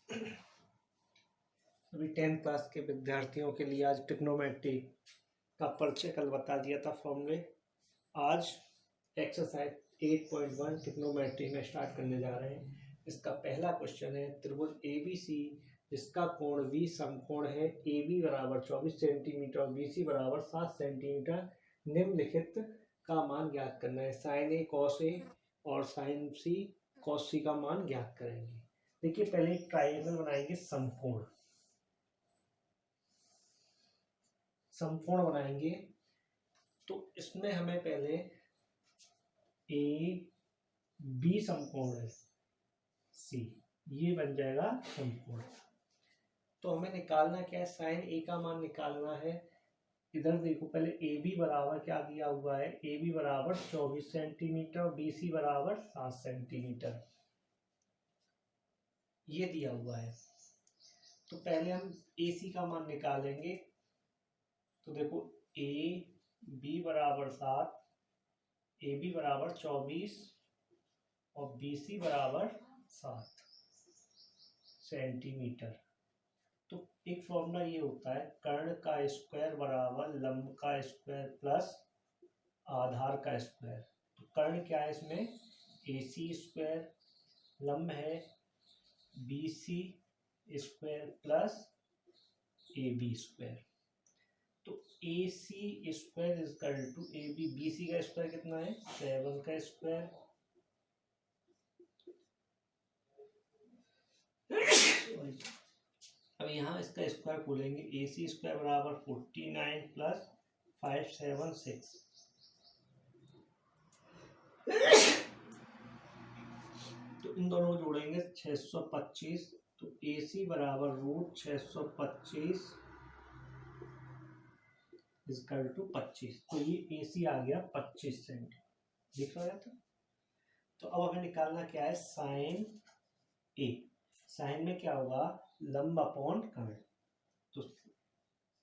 अभी 10th class के विद्यार्थियों के लिए आज ट्रिग्नोमेट्री का परिचय कल बता दिया था फॉर्मूले। आज एक्सरसाइज 8.1 ट्रिग्नोमेट्री में स्टार्ट करने जा रहे हैं। इसका पहला क्वेश्चन है त्रिभुज ABC जिसका कोण V समकोण है, AB बराबर 24 सेंटीमीटर और BC बराबर 7 सेंटीमीटर, निम्नलिखित का मान ज्ञात करना है। साइन A कॉस A और साइन C कॉस C का मान ज्ञात करेंगे। देखिए पहले एक ट्राइंगल बनाएंगे, समकोण बनाएंगे। तो इसमें हमें पहले ए बी समकोण है सी, ये बन जाएगा समकोण। तो हमें निकालना क्या है, साइन ए का मान निकालना है। इधर देखो पहले ए बी बराबर क्या दिया हुआ है, ए बी बराबर 24 सेंटीमीटर और बी सी बराबर 7 सेंटीमीटर, ये दिया हुआ है। तो पहले हम ए सी का मान निकालेंगे। तो देखो ए बी बराबर 7, ए बी बराबर 24 और बी सी बराबर 7 सेंटीमीटर। तो एक फॉर्मूला ये होता है, कर्ण का स्क्वायर बराबर लंब का स्क्वायर प्लस आधार का स्क्वायर। तो कर्ण क्या है इसमें, ए सी स्क्वायर, लंब है B C square plus A B square. तो A C square is equal to A B, B C का स्क्वायर कितना है 7 का स्क्वायर अब यहाँ इसका स्क्वायर खोलेंगे, ए सी स्क्वायर बराबर 49 प्लस 576। तो इन दोनों को जोड़ेंगे 625। तो ए सी बराबर रूट 625 इक्वल टू 25। तो ये ए सी आ गया 25 सेंट, दिख रहा था। तो अब हमें निकालना क्या है, साइन ए। साइन में क्या होगा, लंब अपॉन कर्ण। तो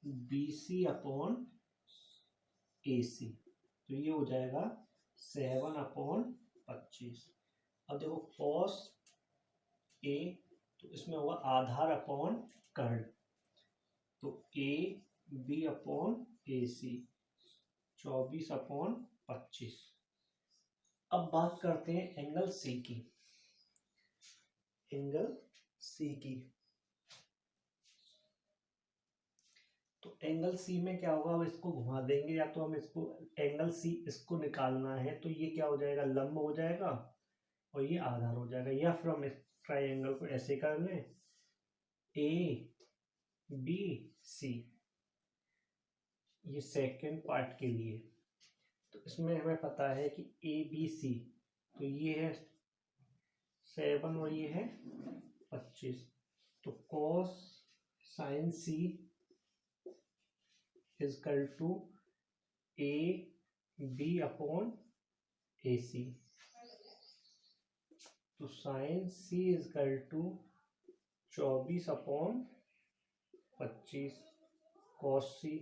B C upon A C, तो ये हो जाएगा 7 अपॉन 25। अब देखो कॉस ए, तो इसमें होगा आधार अपॉन कर्ण। तो A B upon A C 24 upon 25। अब बात करते हैं एंगल सी की। एंगल सी की, तो एंगल सी में क्या होगा, अब इसको घुमा देंगे, या तो हम इसको एंगल सी इसको निकालना है तो ये क्या हो जाएगा, लंब हो जाएगा और ये आधार हो जाएगा। या फिर हम इस ट्राइंगल को ऐसे कर लें, ए बी सी, ये सेकंड पार्ट के लिए। तो इसमें हमें पता है कि ए बी सी, तो ये है 7 और ये है 25। तो cos sine C is equal to A B upon A C. तो sine C is equal to 24 upon 25, cos C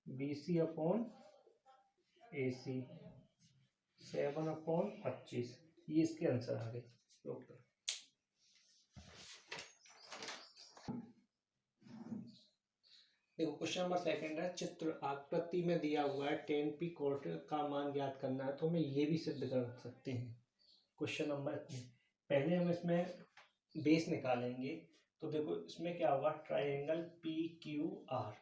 B C upon A C 7 upon 25। ये इसके आंसर आ गए। देखो क्वेश्चन नंबर सेकंड है, चित्र आकृति में दिया हुआ है 10p कोट का मान ज्ञात करना है। तो हमें ये भी सिद्ध कर सकते हैं। क्वेश्चन नंबर पहले हम इसमें बेस निकालेंगे। तो देखो इसमें क्या होगा, triangle P Q R,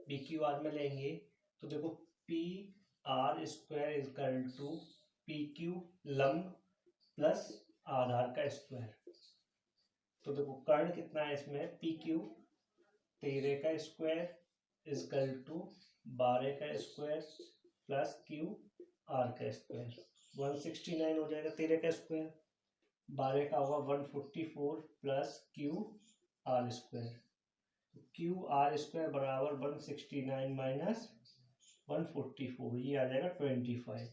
P Q R में लेंगे। तो देखो P R square is equal to P Q लंब प्लस आधार का स्क्वायर। तो देखो कर्ण कितना है इसमें, पी क्यू 13 का स्क्वायर इज इक्वल टू 12 का स्क्वायर प्लस क्यू आर का स्क्वायर, 169 हो जाएगा 13 का स्क्वायर। 12 का होगा 144 plus Q R square. Q R square बराबर 169 माइनस 144, ये आ जाएगा 25।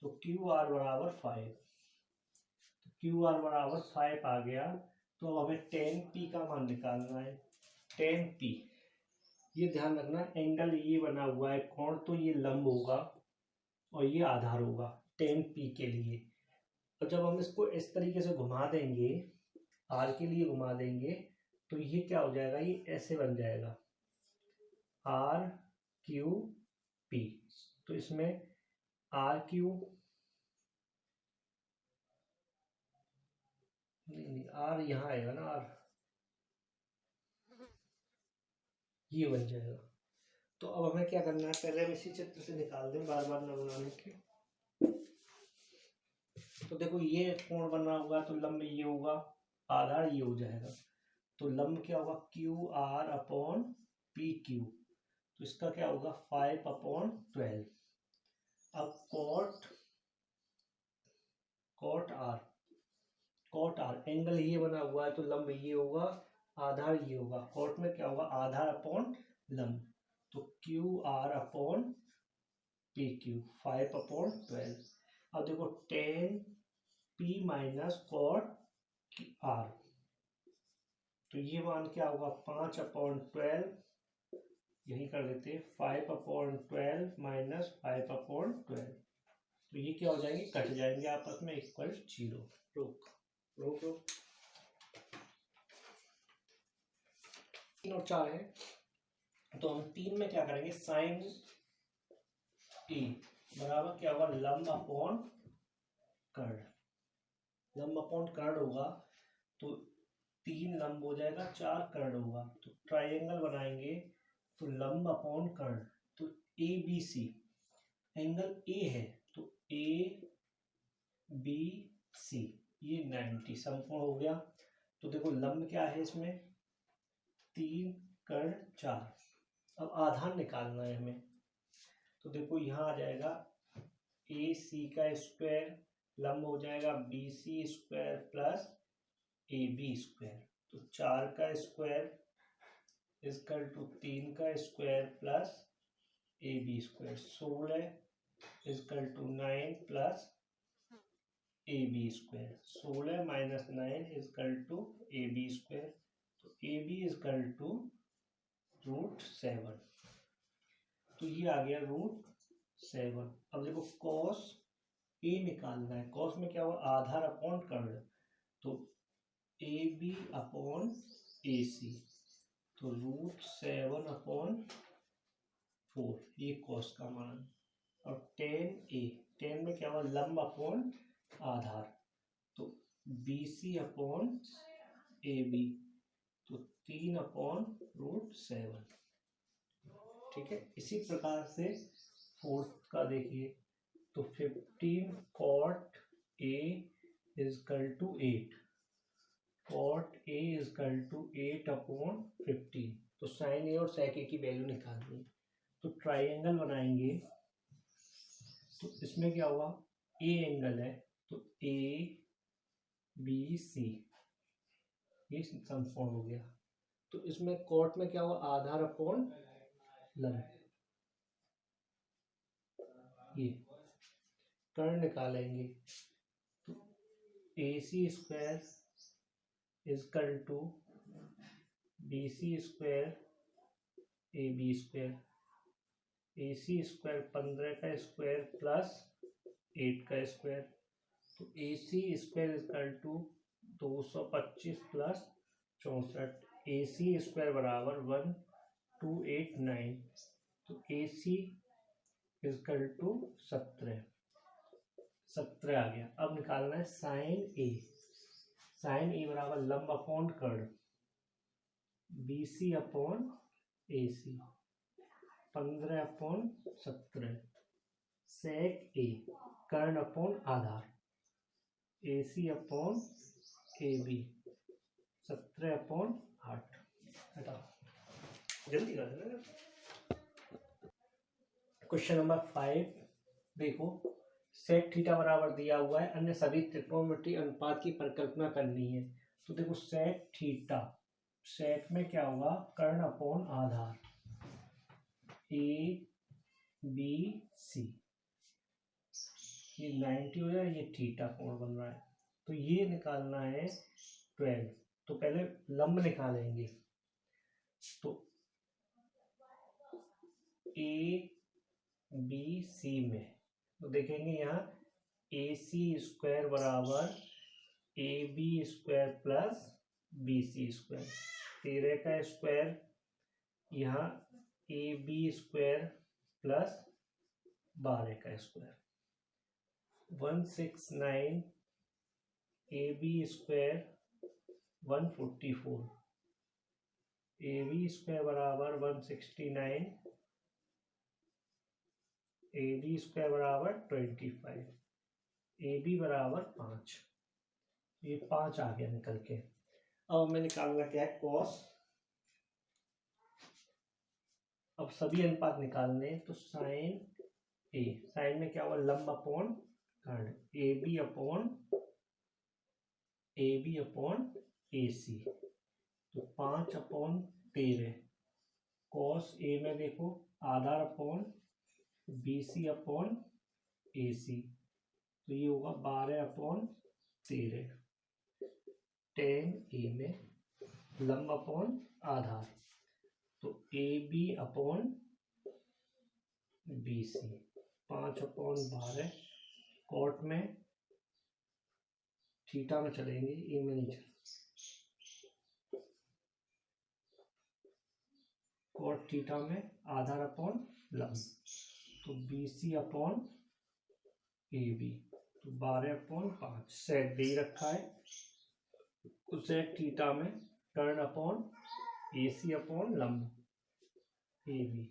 तो क्यू आर बराबर 5। तो क्यू आर बराबर 5 आ गया। तो अब हमें 10p का मान निकालना है। 10p, ये ध्यान रखना एंगल ये बना हुआ है कोण, तो ये लंब होगा और ये आधार होगा 10p के लिए। और जब हम इसको इस तरीके से घुमा देंगे आर के लिए घुमा देंगे तो ये क्या हो जाएगा, ये ऐसे बन जाएगा आर क्यू पी। तो इसमें आर क्यू नहीं, आर यहाँ आएगा ना, आर ये बन जाएगा। तो अब हमें क्या करना है, पहले हम इसी चित्र से निकाल दें बार बार न बनाने के। तो देखो ये कोण बना होगा तो लंब ये होगा, आधार ये हो जाएगा। तो लंब क्या होगा, Q R upon P Q. तो इसका क्या होगा 5/12। अब कॉट आर एंगल ये बना हुआ है तो लंब ये होगा, आधार ये होगा। कॉट में क्या होगा, आधार अपॉन लंब। तो Q R upon P Q 5/12। अब देखो tan P minus cot R, तो ये मान क्या होगा 5/12, यही कर देते हैं 5/12 माइनस 5/12। तो ये क्या हो जाएंगे, कट जाएंगे आपस में, इक्वल 0। रोक रोक रोक 3 और 4 है। तो हम 3 में क्या करेंगे, साइन ए बराबर क्या होगा, लंब अपॉन कर्ण। लंब अपॉन कर्ण होगा तो 3 लंब हो जाएगा, 4 कर्ण होगा। तो ट्राइंगल बनाएंगे तो लंब अपॉन कर्ण। तो A B C angle A है तो ए बी सी ये 90 समकोण हो गया। तो देखो लंब क्या है इसमें 3 कर्ण 4। अब आधार निकालना है हमें। तो देखो यहाँ आ जाएगा ए सी का स्क्वायर लंब हो जाएगा B C square plus A B square. तो 4 का स्क्वायर इक्वल टू 3 का square plus A B square. 16 equal to 9 plus A B square. 16 minus 9 equal to A B square. तो ए बी इक्वल टू √7। तो ये आ गया √7। अब देखो cos A निकालना है। कॉस में क्या हुआ, आधार अपॉन कर्ण। तो A B upon A C. तो √7/4 ये कॉस का मान। और टेन में क्या हुआ, लंब अपॉन आधार। तो B C upon A B. तो 3/√7। ठीक है, इसी प्रकार से फोर्थ का देखिए। तो 15 cot A equal to 8। Cot A equal to 8/15। तो साइन ए और सेक ए की वैल्यू निकालनी। तो ट्राइंगल बनाएंगे तो इसमें क्या हुआ, ए एंगल है तो ए बी सी ये समकोण हो गया। तो इसमें कॉट में क्या हुआ, आधार अपॉन लंब। ये कर्ण निकालेंगे तो A C square equal to B C square A B square. A C square 15 का स्क्वायर प्लस 8 का स्क्वायर। तो A C square equal to 225 plus 64। A C square बराबर 1289। तो ए सी इक्वल टू 17 आ गया। अब निकालना है साइन ए। साइन ए बराबर लंब अपॉन कर्ण B C upon A C 15/17। Sec A कर्ण अपॉन आधार A C upon A B 17/8। हटाओ जल्दी कर देना। क्वेश्चन नंबर 5 देखो, सेक थीटा बराबर दिया हुआ है, अन्य सभी त्रिकोणमितीय अनुपात की परिकल्पना करनी है। तो देखो सेक थीटा, सेक में क्या होगा, कर्ण अपॉन आधार ए बी सी। ये 90 हो जाए, ये थीटा कोण बन रहा है। तो ये निकालना है 12। तो पहले लंब निकालेंगे। तो ए बी सी में तो देखेंगे यहाँ ए सी स्क्वायर बराबर A B square plus BC square, 13 का स्क्वायर यहाँ AB स्क्वायर प्लस 12 का square, 169 AB square 144, AB square बराबर 169, AB स्क्वायर बराबर 25, AB बराबर 5, ये 5 आ गया निकल के। अब हमें निकालना क्या है, कॉस। अब सभी अनुपात निकालने हैं, तो साइन ए, साइन में क्या हुआ, लंब अपॉन कर्ण, A B upon A C, तो 5/13, कॉस ए में देखो आधार upon B C upon A C, तो ये होगा 12/13, टेन ए में लंब अपॉन आधार, तो A B upon B C, 5/12, cot में थीटा में चलेंगे, ए में नहीं चलेंगे, कॉट थीटा में आधार अपॉन लंब, तो B C upon A B, तो 12/5, सेक दे रखा है, उसे थीटा में कर्ण अपॉन ए सी अपॉन लंब ए बी,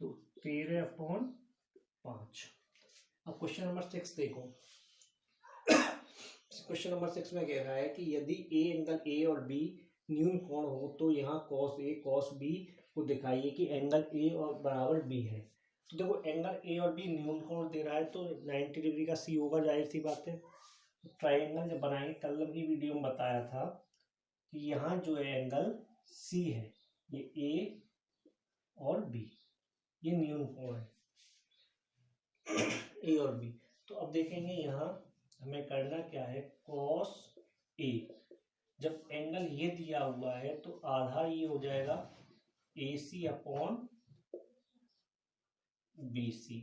तो 13/5। अब क्वेश्चन नंबर 6 देखो। क्वेश्चन नंबर 6 में कह रहा है कि यदि ए एंगल ए और बी न्यून कोण हो तो यहाँ कॉस ए कॉस बी को दिखाइए कि एंगल ए और बराबर बी है। तो देखो एंगल ए और बी न्यून कोण दे रहा है तो 90 डिग्री का सी होगा, जाहिर सी बात है। तो ट्राइंगल जब बनाएंगे, कल की वीडियो में बताया था कि यहाँ जो है एंगल सी है, ये ए और बी, ये न्यून कोण है ए और बी। तो अब देखेंगे यहाँ हमें करना क्या है, कॉस ए, जब एंगल ये दिया हुआ है तो आधार ये हो जाएगा ए सी अपॉन बी सी।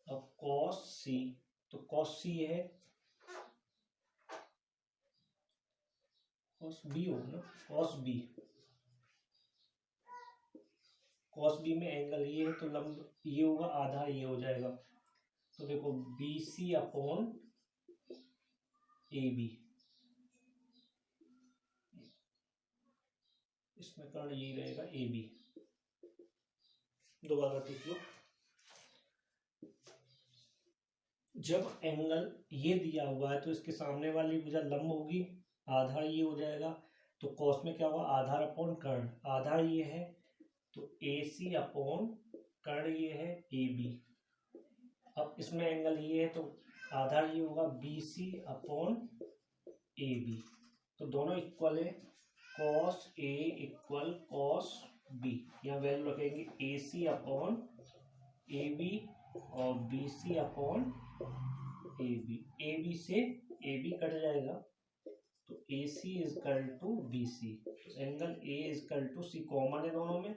अब कॉस सी, तो कॉस सी है, कॉस बी होगा ना, कॉस बी, कॉस बी में एंगल ये है तो लंब ये होगा, आधार ये हो जाएगा, तो देखो B C upon A B, इसमें कर्ण यही रहेगा ए बी। दोबारा देख लो, जब एंगल ये दिया हुआ है तो इसके सामने वाली भुजा लंब होगी, आधार ये हो जाएगा, तो कॉस में क्या होगा, आधार अपॉन कर्ण, आधार ये है तो ए सी अपॉन कर्ण ये है ए बी। अब इसमें एंगल ये है तो आधार ये होगा B C upon A B, तो दोनों इक्वल है, cos A equal cos B, यहाँ वैल्यू रखेंगे A C upon A B और B C upon A B से ए बी कट जाएगा, तो A C equal to B C, तो angle A equal to C, common है दोनों में,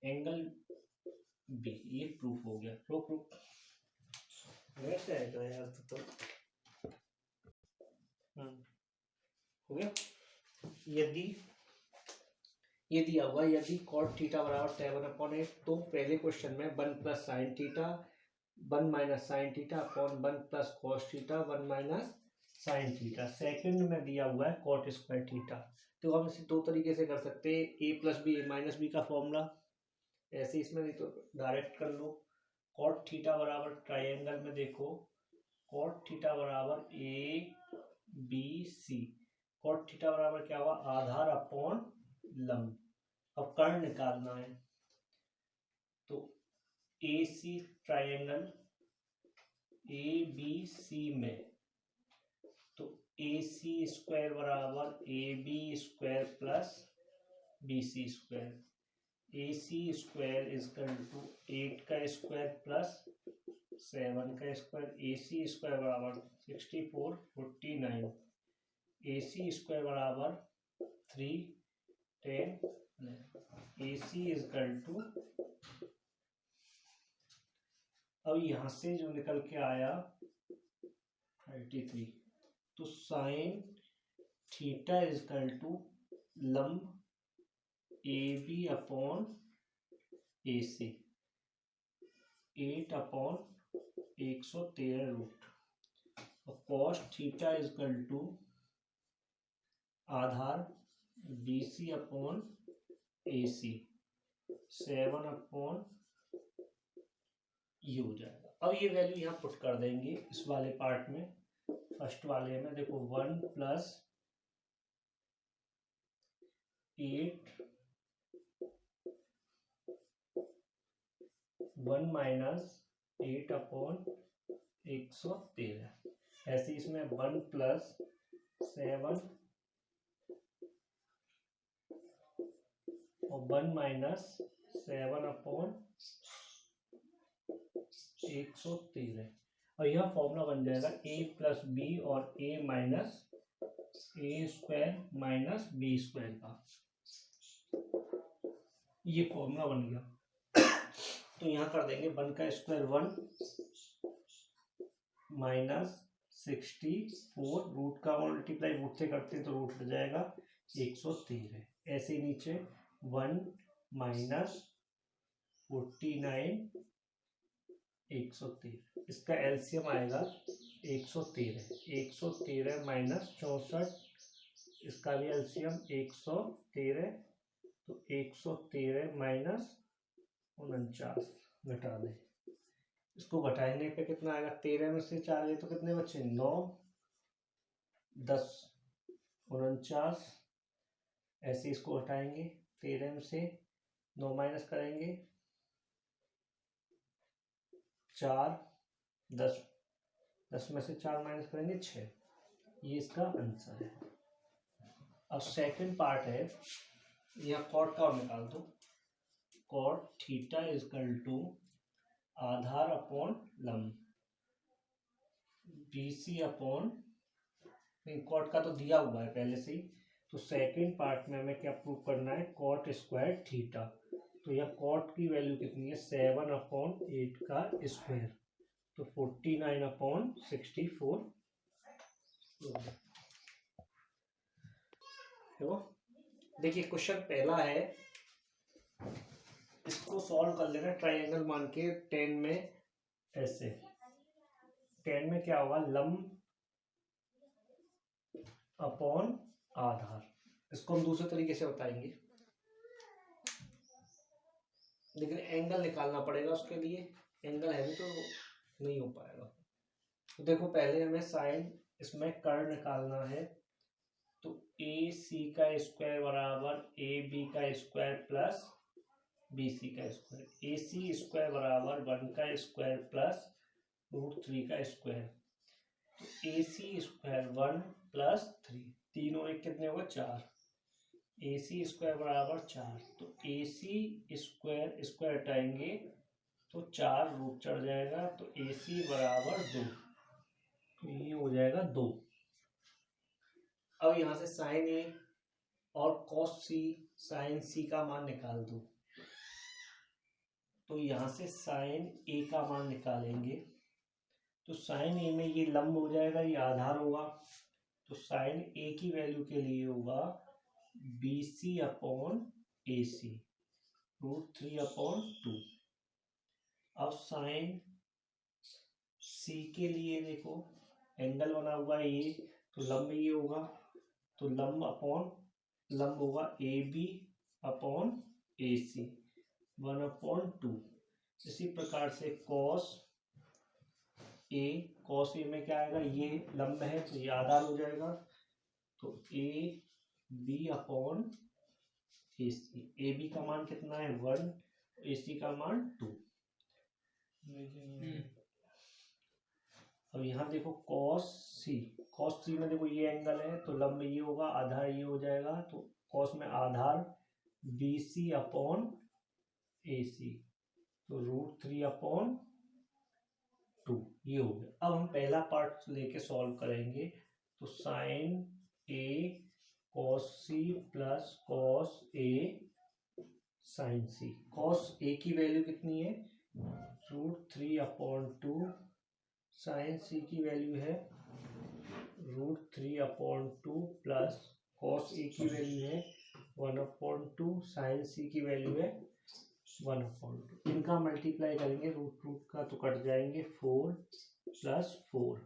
एंगल बी, ये प्रूफ हो गया। प्रूफ वैसे आएगा यार, तो हो गया। यदि ये दिया हुआ, यदि कॉट थीटा बराबर 7/8, तो पहले क्वेश्चन में 1 plus sine theta 1 minus sine theta upon 1 plus cos theta 1 minus sine theta, second में दिया हुआ है कॉट स्क्वायर थीटा। तो हम इसे दो तरीके से कर सकते हैं, A plus B A minus B का फॉर्मूला, ऐसे इसमें नहीं तो डायरेक्ट कर लो। कॉट थीटा बराबर ट्राइंगल में देखो, कॉट थीटा बराबर A B C, cot theta बराबर क्या हुआ, आधार अपॉन लंब। अब कर्ण निकालना है, तो A C triangle A B सी में, तो ए सी स्क्वायर बराबर A B square plus B C square, A C square equal to 8 का स्क्वायर प्लस 7 का स्क्वायर, ए सी स्क्वायर बराबर 64 49, ए सी स्क्वायर बराबर 3 10, ए सी इजकल टू, अब यहां से जो निकल के आया 33, तो sine theta is equal to लंब A B upon A C 8/113 root और cos theta is equal to आधार B C upon A C 7/, ये हो जाएगा। अब ये वैल्यू यहाँ पुट कर देंगे इस वाले पार्ट में। फर्स्ट वाले में देखो 1 + 8 1 - 8/113 ऐसे इसमें 1 + 7 और 1 - 7/113 और यह फॉर्मूला बन जाएगा a + b और a - a² - b² का। ये फॉर्मूला बन गया। तो यहाँ कर देंगे 1 का स्क्वायर 1 -64 रूट का मल्टीप्लाई रूट से करते हैं तो रूट हो जाएगा 113। ऐसे ही नीचे 1 - 49 113 इसका एलसीएम आएगा 113 113 - 64 इसका भी एलसीएम 113 तो 113 - 49 घटा दें। इसको घटाने पे कितना आएगा 13 में से 4 तो कितने बचे 9 10 49 ऐसे इसको हटाएंगे 13 में से 9 माइनस करेंगे 4 10 10 में से 4 माइनस करेंगे 6 ये इसका आंसर है। अब सेकंड पार्ट है यहाँ कॉट का निकाल दो। Cot theta is equal to आधार अपॉन लंब BC अपॉन कॉट का तो दिया हुआ है पहले से ही। तो सेकंड पार्ट में हमें क्या प्रूव करना है कॉट स्क्वायर थीटा। तो यह कॉट की वैल्यू कितनी है 7/8 का स्क्वायर तो 49/64 देखिए क्वेश्चन पहला है इसको सॉल्व कर लेना ट्रायंगल मान के 10 में। ऐसे 10 में क्या होगा लंब अपॉन आधार। इसको हम दूसरे तरीके से बताएंगे लेकिन एंगल निकालना पड़ेगा उसके लिए। एंगल है भी तो नहीं हो पाएगा। तो देखो पहले हमें साइन इसमें कर्व निकालना है तो AC का स्क्वायर बराबर AB का स्क्वायर प्लस BC का स्क्वायर। AC स्क्वायर बराबर 1 का स्क्वायर प्लस √3 का स्क्वायर। तो AC स्क्वायर 1 + 3 तीनों एक कितने होगा 4। AC स्क्वायर बराबर 4 तो AC स्क्वायर स्क्वायर हटाएंगे तो 4 रूट चढ़ जाएगा तो AC बराबर 2 तो ये हो जाएगा 2। अब यहाँ से साइन A और cos C साइन C का मान निकाल दो। तो यहाँ से साइन A का मान निकालेंगे तो साइन A में ये लंब हो जाएगा ये आधार होगा तो साइन A की वैल्यू के लिए होगा BC अपॉन AC √3/2। अब साइन C के लिए देखो एंगल बना हुआ है ये तो लंब ये होगा तो लंब अपॉन लंब होगा AB अपॉन AC 1/2। इसी प्रकार से cos A में क्या आएगा ये लंब है तो ये आधार हो जाएगा तो AB अपॉन AC। AB का मान कितना है 1 AC का मान 2। अब यहाँ देखो cos C में देखो ये एंगल है तो लंब ये होगा आधार ये हो जाएगा तो cos में आधार BC अपॉन AC तो √3/2 ये हो गया। अब हम पहला पार्ट लेके सॉल्व करेंगे तो sine A cos C plus cos A sine C। cos A की वैल्यू कितनी है √3/2 साइन C की वैल्यू है √3/2 प्लस की वैल्यू है 1/2, साइन सी की वैल्यू है 1/2। इनका मल्टीप्लाई करेंगे, रूट रूट का तो कट जाएंगे, 4 + 4,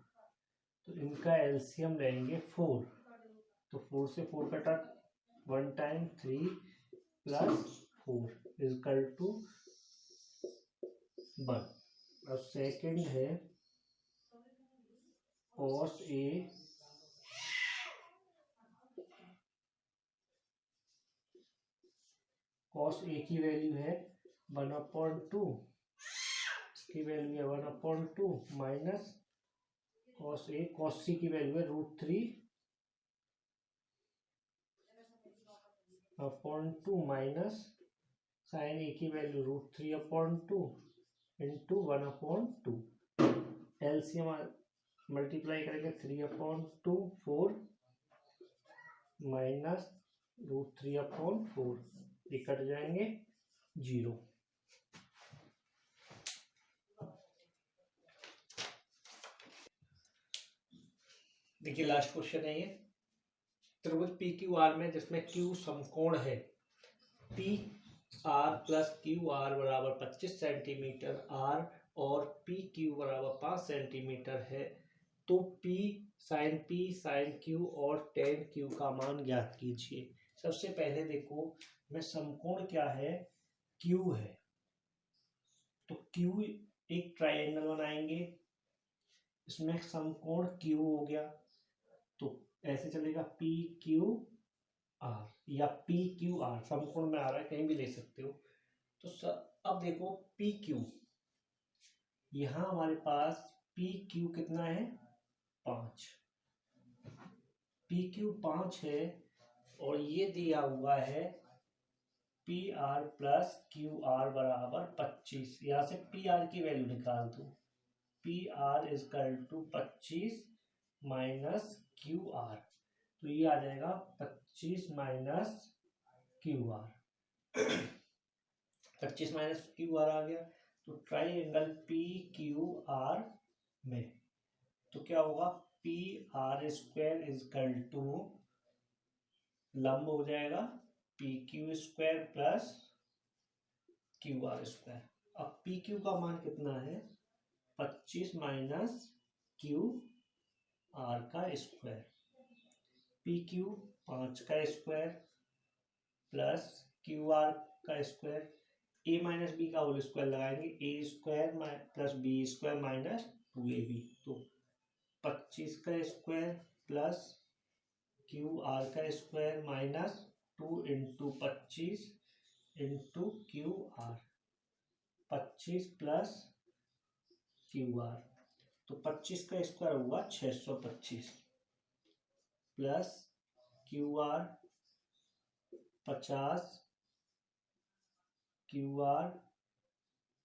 तो इनका एलसीएम लेंगे 4, तो 4 से 4 कटा, 1 टाइम 3 + 4 = 1। अब सेकंड है cos A की वैल्यू है 1/2, इसकी वैल्यू है 1/2 माइनस cos C की वैल्यू है √3/2 माइनस sin A की वैल्यू √3/2 इंटू 1/2। एलसीएम मल्टीप्लाई करेंगे, 3/2 4 माइनस √3/4, ये कट जाएंगे 0। देखिए लास्ट क्वेश्चन है ये, त्रिभुज पी क्यू आर में जिसमें क्यू समकोण है, P R plus Q are बराबर 25 सेंटीमीटर आर और पी क्यू बराबर 5 सेंटीमीटर है, तो पी साइन क्यू और टेन क्यू का मान ज्ञात कीजिए। सबसे पहले देखो, मैं समकोण क्या है, क्यू है, तो क्यू एक ट्रायंगल बनाएंगे, इसमें समकोण क्यू हो गया, तो ऐसे चलेगा पी क्यू आर या पी क्यू आर, समकोण में आ रहा है, कहीं भी ले सकते हो। तो अब देखो पी क्यू, यहां हमारे पास पी क्यू कितना है, 5, पी क्यू 5 है, और ये दिया हुआ है P R plus Q are बराबर 25। यहां से पी आर की वैल्यू निकाल दो, P R = 25 minus Q R, तो ये आ जाएगा 25 minus Q R, 25 minus Q R आ गया। तो ट्राइंगल पी क्यू आर में तो क्या होगा, पी आर स्क्वायर = लंब हो जाएगा P Q square plus Q R square. अब पी क्यू का मान कितना है, 25 माइनस क्यू आर का स्क्वायर, पी क्यू 5 का स्क्वायर प्लस क्यू आर का स्क्वायर, ए माइनस बी का होल स्क्वायर लगाएंगे, A square plus B square minus 2ab, तो 25 का स्क्वायर प्लस क्यू आर का square minus 2 × 25 × Q R, 25 plus Q R, तो 25 का square हुआ 625 plus Q are 50, Q R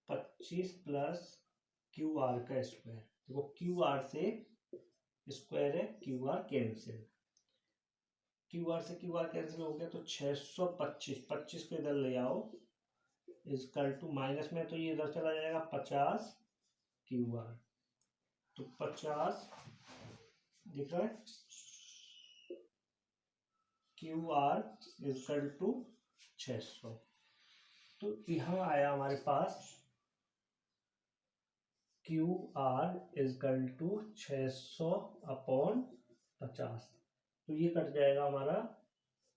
25 plus Q R का square, देखो क्यू आर से स्क्वायर है, Q R cancel, Q R से क्यू आर कैंसिल हो गया, तो 625, 25 को इधर ले आओ = माइनस में, तो ये इधर चला जाएगा 50 क्यू आर, तो 50 दिख रहा है, क्यू आर = 600, तो यहां आया हमारे पास क्यू आर = 600/50, तो ये कट जाएगा हमारा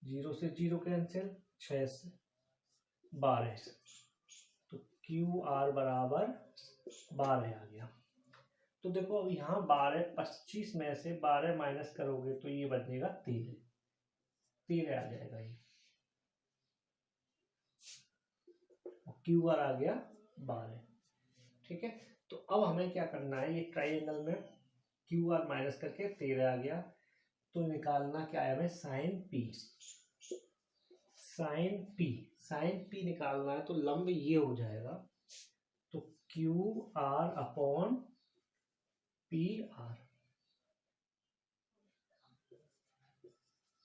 0 से 0 कैंसिल, 6 से 12, तो क्यू आर बराबर 12 आ गया। तो देखो अब यहाँ 12, 25 में से 12 माइनस करोगे तो ये बचेगा 13 आ जाएगा ये, क्यू आर आ गया 12। ठीक है, तो अब हमें क्या करना है, ये ट्राइंगल में क्यू आर माइनस करके 13 आ गया, तो निकालना क्या है हमें, साइन पी निकालना है, तो लंब ये हो जाएगा, तो Q R upon P R,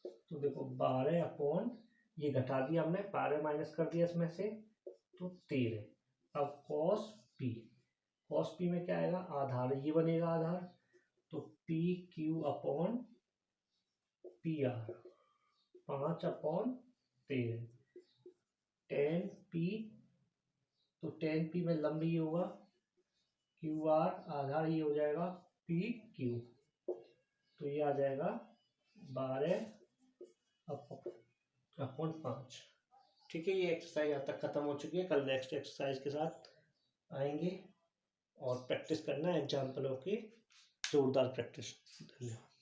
तो देखो 12 अपॉन, ये घटा दिया हमने, 12 माइनस कर दिया इसमें से, तो 13। अब cos p में क्या आएगा, आधार ये बनेगा आधार, तो P Q upon P R, 5/13 10p, तो 10p में लंब ये होगा QR, आधार ये हो जाएगा PQ, तो ये आ जाएगा 12/5। ठीक है, ये एक्सरसाइज यहाँ तक खत्म हो चुकी है। कल नेक्स्ट एक्सरसाइज के साथ आएंगे और प्रैक्टिस करना है एग्जाम्पलों की, जोरदार प्रैक्टिस। धन्यवाद।